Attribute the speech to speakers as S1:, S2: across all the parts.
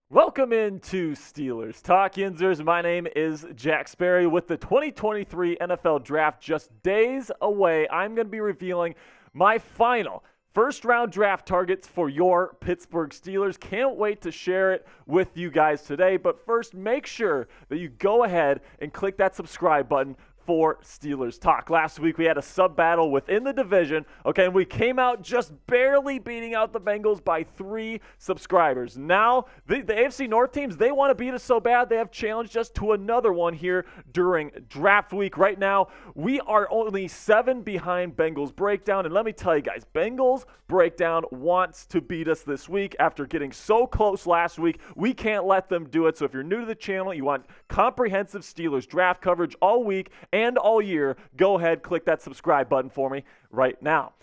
S1: Welcome into Steelers Talk, Yinzers. My name is Jack Sperry. With the 2023 NFL Draft just days away, I'm going to be revealing my final first-round draft targets for your Pittsburgh Steelers. Can't wait to share it with you guys today. But first, make sure that you go ahead and click that subscribe button for Steelers Talk. Last week we had a sub-battle within the division, and we came out just barely beating out the Bengals by 3 subscribers. Now, the AFC North teams, they want to beat us so bad, they have challenged us to another one here during draft week. Right now, we are only 7 behind Bengals Breakdown, and let me tell you guys, Bengals Breakdown wants to beat us this week after getting so close last week. We can't let them do it, so if you're new to the channel, you want comprehensive Steelers draft coverage all week and all year, go ahead, click that subscribe button for me right now.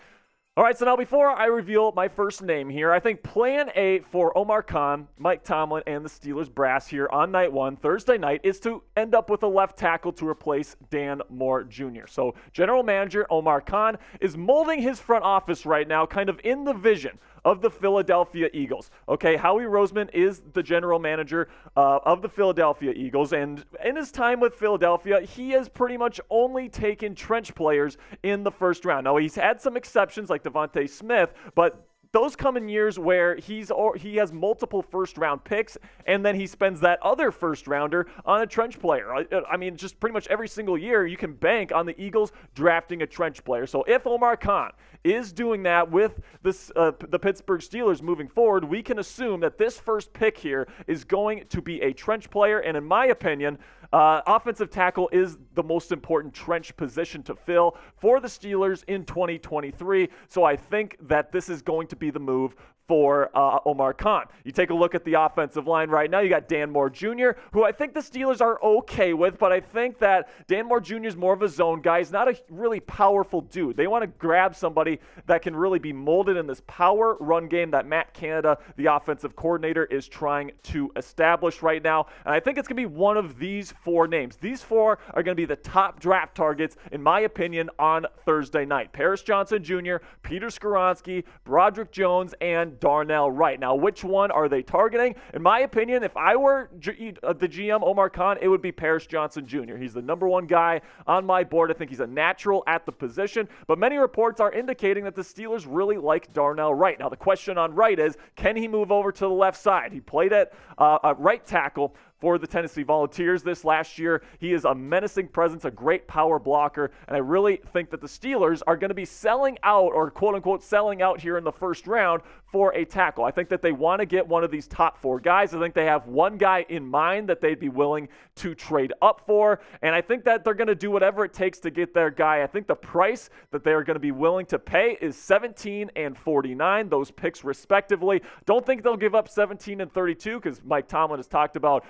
S1: All right, so now before I reveal my first name here, I think plan A for Omar Khan, Mike Tomlin, and the Steelers brass here on night 1, Thursday night, is to end up with a left tackle to replace Dan Moore Jr. So general manager Omar Khan is molding his front office right now kind of in the vision of the Philadelphia Eagles. Howie Roseman is the general manager of the Philadelphia Eagles, and in his time with Philadelphia, he has pretty much only taken trench players in the first round. Now, he's had some exceptions like Devontae Smith, but those come in years where he has multiple first-round picks, and then he spends that other first-rounder on a trench player. I mean, just pretty much every single year, you can bank on the Eagles drafting a trench player. So if Omar Khan is doing that with the Pittsburgh Steelers moving forward, we can assume that this first pick here is going to be a trench player, and in my opinion, offensive tackle is the most important trench position to fill for the Steelers in 2023. So I think that this is going to be the move for Omar Khan. You take a look at the offensive line right now. You got Dan Moore Jr., who I think the Steelers are okay with, but I think that Dan Moore Jr. is more of a zone guy. He's not a really powerful dude. They want to grab somebody that can really be molded in this power run game that Matt Canada, the offensive coordinator, is trying to establish right now. And I think it's going to be one of these 4 names. These 4 are going to be the top draft targets, in my opinion, on Thursday night. Paris Johnson Jr., Peter Skoronski, Broderick Jones, and Darnell Wright. Now, which one are they targeting? In my opinion, if I were the GM Omar Khan, it would be Paris Johnson Jr. He's the number 1 guy on my board. I think he's a natural at the position, but many reports are indicating that the Steelers really like Darnell Wright. Now, the question on Wright is, can he move over to the left side? He played at right tackle for the Tennessee Volunteers this last year. He is a menacing presence, a great power blocker, and I really think that the Steelers are going to be selling out, or quote-unquote selling out here in the first round for a tackle. I think that they want to get one of these top 4 guys. I think they have one guy in mind that they'd be willing to trade up for, and I think that they're going to do whatever it takes to get their guy. I think the price that they are going to be willing to pay is 17 and 49, those picks respectively. Don't think they'll give up 17 and 32 because Mike Tomlin has talked about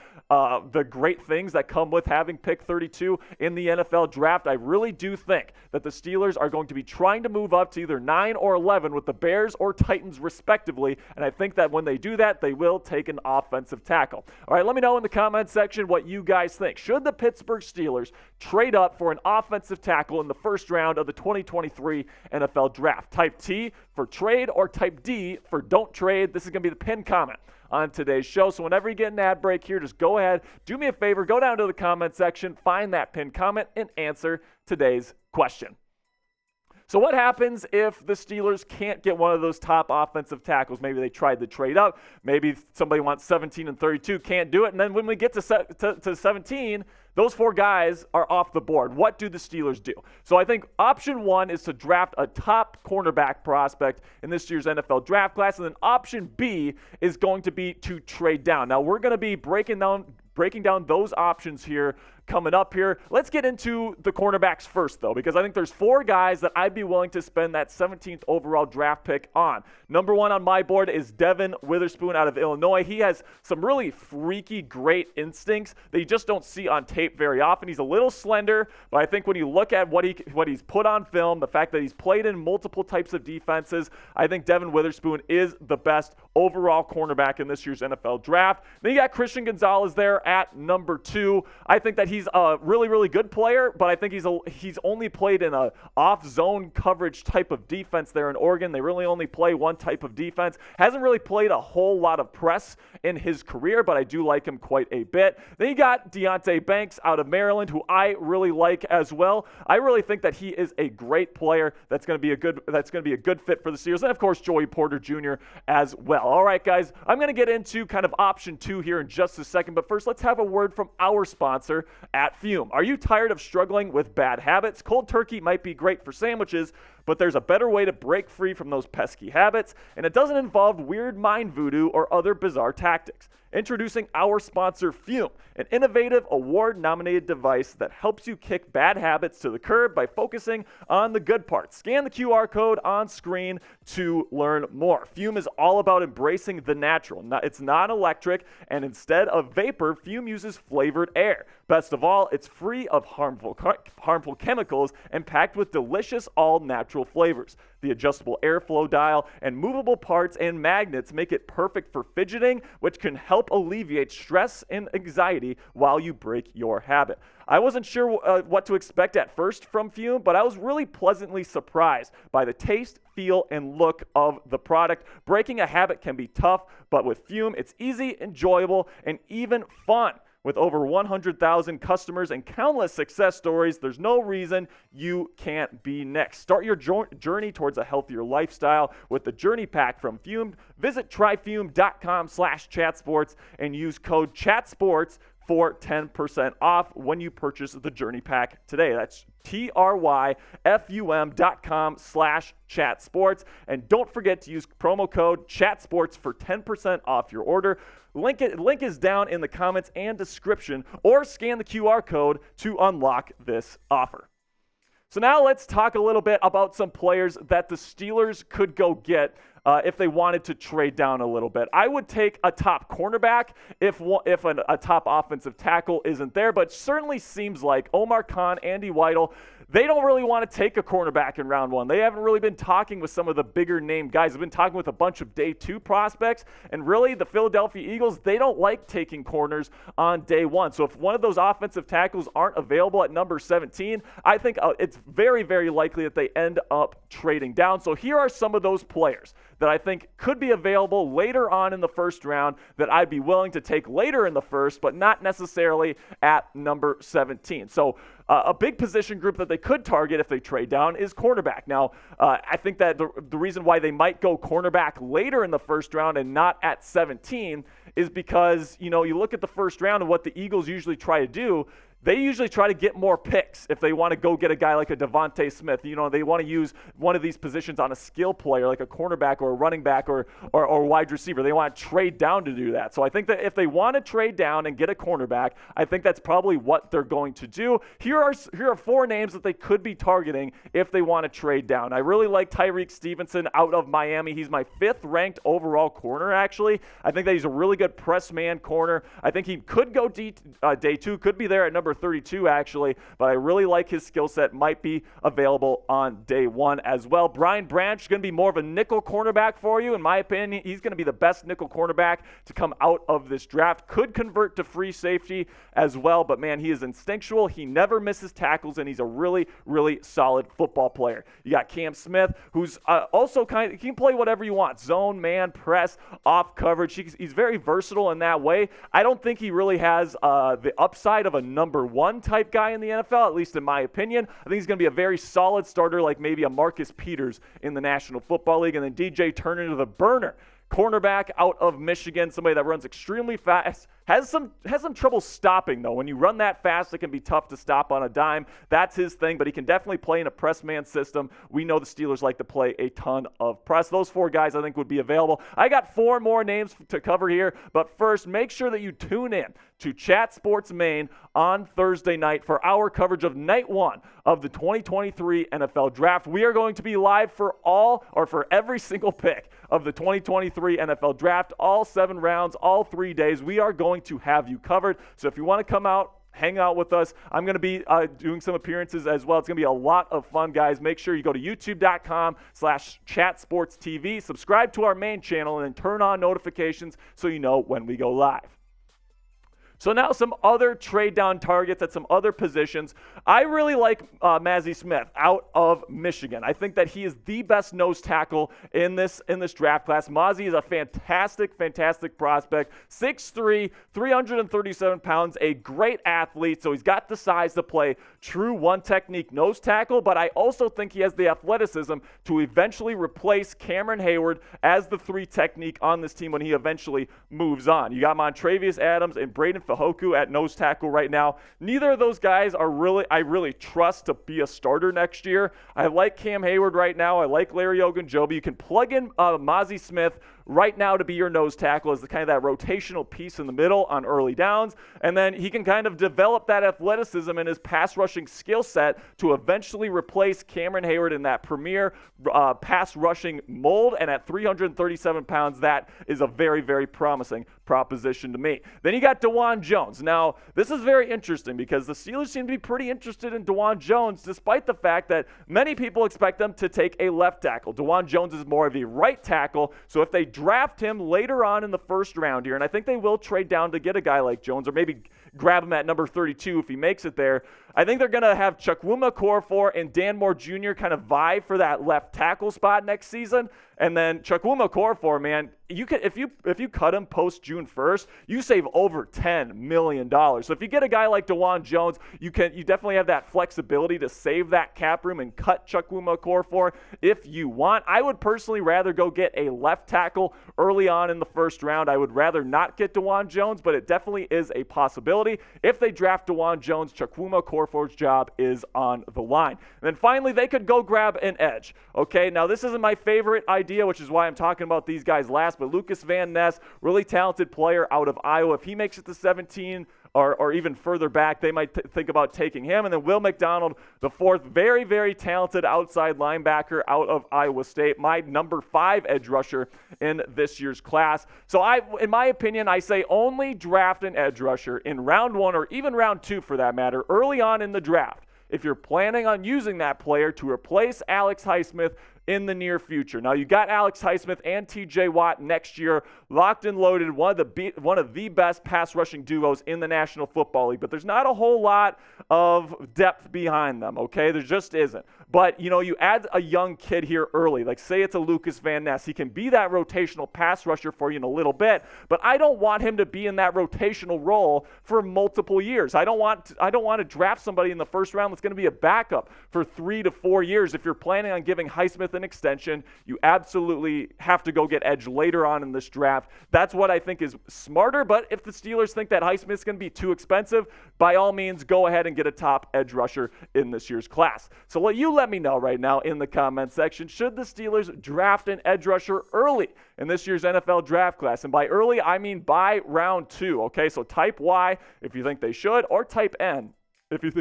S1: the great things that come with having pick 32 in the NFL draft. I really do think that the Steelers are going to be trying to move up to either 9 or 11 with the Bears or Titans respectively, and I think that when they do that, they will take an offensive tackle. All right, let me know in the comment section what you guys think. Should the Pittsburgh Steelers trade up for an offensive tackle in the first round of the 2023 NFL draft? Type T for trade or type D for don't trade. This is going to be the pinned comment on today's show. So whenever you get an ad break here, just go ahead, do me a favor, go down to the comment section, find that pinned comment, and answer today's question. So what happens if the Steelers can't get one of those top offensive tackles? Maybe they tried to trade up. Maybe somebody wants 17 and 32, can't do it. And then when we get to 17, those 4 guys are off the board. What do the Steelers do? So I think option 1 is to draft a top cornerback prospect in this year's NFL draft class. And then option B is going to be to trade down. Now we're going to be breaking down those options here coming up here. Let's get into the cornerbacks first, though, because I think there's 4 guys that I'd be willing to spend that 17th overall draft pick on. Number 1 on my board is Devin Witherspoon out of Illinois. He has some really freaky, great instincts that you just don't see on tape very often. He's a little slender, but I think when you look at what he's put on film, the fact that he's played in multiple types of defenses, I think Devin Witherspoon is the best overall cornerback in this year's NFL draft. Then you got Christian Gonzalez there at number 2. I think that he he's a really, really good player, but I think he's only played in a off-zone coverage type of defense there in Oregon. They really only play one type of defense. Hasn't really played a whole lot of press in his career, but I do like him quite a bit. Then you got Deonte Banks out of Maryland, who I really like as well. I really think that he is a great player that's going to be a good fit for the Steelers, and of course Joey Porter Jr. as well. All right, guys, I'm going to get into kind of option 2 here in just a second, but first let's have a word from our sponsor at Fume. Are you tired of struggling with bad habits? Cold turkey might be great for sandwiches, but there's a better way to break free from those pesky habits, and it doesn't involve weird mind voodoo or other bizarre tactics. Introducing our sponsor, Fume, an innovative, award-nominated device that helps you kick bad habits to the curb by focusing on the good parts. Scan the QR code on screen to learn more. Fume is all about embracing the natural. It's non-electric, and instead of vapor, Fume uses flavored air. Best of all, it's free of harmful chemicals and packed with delicious, all-natural flavors. The adjustable airflow dial and movable parts and magnets make it perfect for fidgeting, which can help alleviate stress and anxiety while you break your habit. I wasn't sure what to expect at first from Fume, but I was really pleasantly surprised by the taste, feel, and look of the product. Breaking a habit can be tough, but with Fume, it's easy, enjoyable, and even fun. With over 100,000 customers and countless success stories, there's no reason you can't be next. Start your journey towards a healthier lifestyle with the Journey Pack from Fume. Visit tryfume.com/chatsports and use code CHATSPORTS for 10% off when you purchase the Journey Pack today. That's tryfum.com/chatsports. And don't forget to use promo code CHATSPORTS for 10% off your order. Link is down in the comments and description, or scan the QR code to unlock this offer. So now let's talk a little bit about some players that the Steelers could go get if they wanted to trade down a little bit. I would take a top cornerback if a top offensive tackle isn't there, but certainly seems like Omar Khan, Andy Weidl, they don't really want to take a cornerback in round 1. They haven't really been talking with some of the bigger name guys. They've been talking with a bunch of day 2 prospects, and really the Philadelphia Eagles, they don't like taking corners on day 1. So if one of those offensive tackles aren't available at number 17, I think it's very, very likely that they end up trading down. So here are some of those players that I think could be available later on in the first round that I'd be willing to take later in the first, but not necessarily at number 17. So a big position group that they could target if they trade down is cornerback. Now, I think that the reason why they might go cornerback later in the first round and not at 17 is because, you look at the first round and what the Eagles usually try to do. They usually try to get more picks if they want to go get a guy like a Devontae Smith. They want to use one of these positions on a skill player like a cornerback or a running back or wide receiver. They want to trade down to do that. So I think that if they want to trade down and get a cornerback, I think that's probably what they're going to do. Here are 4 names that they could be targeting if they want to trade down. I really like Tyreek Stevenson out of Miami. He's my 5th ranked overall corner, actually. I think that he's a really good press man corner. I think he could go day 2, could be there at number 32 actually, but I really like his skill set. Might be available on day 1 as well. Brian Branch is going to be more of a nickel cornerback for you. In my opinion, he's going to be the best nickel cornerback to come out of this draft. Could convert to free safety as well, but man, he is instinctual. He never misses tackles, and he's a really, really solid football player. You got Cam Smith, who's also he can play whatever you want. Zone, man, press, off coverage. He's very versatile in that way. I don't think he really has the upside of a number 1 type guy in the NFL, at least in my opinion. I think he's going to be a very solid starter, like maybe a Marcus Peters in the National Football League, and then DJ Turner to the burner. Cornerback out of Michigan, somebody that runs extremely fast, has some trouble stopping, though. When you run that fast, it can be tough to stop on a dime. That's his thing, but he can definitely play in a press man system. We know the Steelers like to play a ton of press. Those 4 guys I think would be available. I got 4 more names to cover here, but first, make sure that you tune in to Chat Sports Maine on Thursday night for our coverage of night 1 of the 2023 NFL Draft. We are going to be live for every single pick of the 2023 NFL Draft, all 7 rounds, all 3 days. We are going to have you covered. So if you want to come out, hang out with us. I'm going to be doing some appearances as well. It's going to be a lot of fun, guys. Make sure you go to youtube.com/chatsportstv, subscribe to our main channel, and then turn on notifications so you know when we go live. So now some other trade down targets at some other positions. I really like Mazi Smith out of Michigan. I think that he is the best nose tackle in this draft class. Mazi is a fantastic prospect. 6'3", 337 pounds, a great athlete. So he's got the size to play true one technique nose tackle, but I also think he has the athleticism to eventually replace Cameron Hayward as the 3 technique on this team when he eventually moves on. You got Montravius Adams and Braden Fajoku at nose tackle right now. Neither of those guys I really trust to be a starter next year. I like Cam Hayward right now. I like Larry Ogunjobi. You can plug in Mazi Smith right now to be your nose tackle as the kind of that rotational piece in the middle on early downs, and then he can kind of develop that athleticism in his pass rushing skill set to eventually replace Cameron Hayward in that premier pass rushing mold, and at 337 pounds, that is a very promising proposition to me. Then you got DeJuan Jones. Now, this is very interesting because the Steelers seem to be pretty interested in DeJuan Jones despite the fact that many people expect them to take a left tackle. DeJuan Jones is more of a right tackle, so if they draft him later on in the first round here, and I think they will trade down to get a guy like Jones or maybe grab him at number 32 if he makes it there. I think they're going to have Chukwuma Okorafor and Dan Moore Jr. kind of vie for that left tackle spot next season. And then Chukwuma Okorafor, man, you can if you cut him post June 1st, you save over $10 million. So if you get a guy like DeJuan Jones, you definitely have that flexibility to save that cap room and cut Chukwuma Okorafor if you want. I would personally rather go get a left tackle early on in the first round. I would rather not get DeJuan Jones, but it definitely is a possibility. If they draft DeJuan Jones, Chukwuma Okorafor's job is on the line. And then finally, they could go grab an edge. Okay, now this isn't my favorite idea, which is why I'm talking about these guys last, but Lucas Van Ness, really talented player out of Iowa. If he makes it to 17 or even further back, they might think about taking him. And then Will McDonald, the fourth, very talented outside linebacker out of Iowa State, my number 5 edge rusher in this year's class. So in my opinion, I say only draft an edge rusher in round 1 or even round 2 for that matter, early on in the draft, if you're planning on using that player to replace Alex Highsmith in the near future. Now, you got Alex Highsmith and TJ Watt next year, locked and loaded, one of the best pass rushing duos in the National Football League, but there's not a whole lot of depth behind them, okay? There just isn't. But, you add a young kid here early, like say it's a Lucas Van Ness. He can be that rotational pass rusher for you in a little bit, but I don't want him to be in that rotational role for multiple years. I don't want to draft somebody in the first round that's going to be a backup for 3 to 4 years. If you're planning on giving Highsmith an extension, you absolutely have to go get edge later on in this draft. That's what I think is smarter, but if the Steelers think that Highsmith's going to be too expensive, by all means, go ahead and get a top edge rusher in this year's class. So let me know right now in the comment section, should the Steelers draft an edge rusher early in this year's NFL draft class? And by early, I mean by round 2, okay? So type Y if you think they should, or type N if you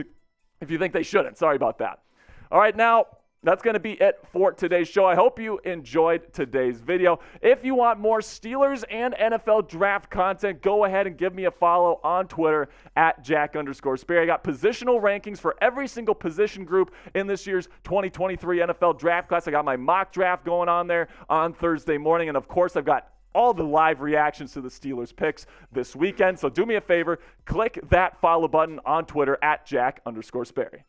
S1: think they shouldn't. Sorry about that. All right, now that's going to be it for today's show. I hope you enjoyed today's video. If you want more Steelers and NFL draft content, go ahead and give me a follow on Twitter at Jack_Sperry. I got positional rankings for every single position group in this year's 2023 NFL draft class. I got my mock draft going on there on Thursday morning. And of course, I've got all the live reactions to the Steelers picks this weekend. So do me a favor, click that follow button on Twitter at Jack_Sperry.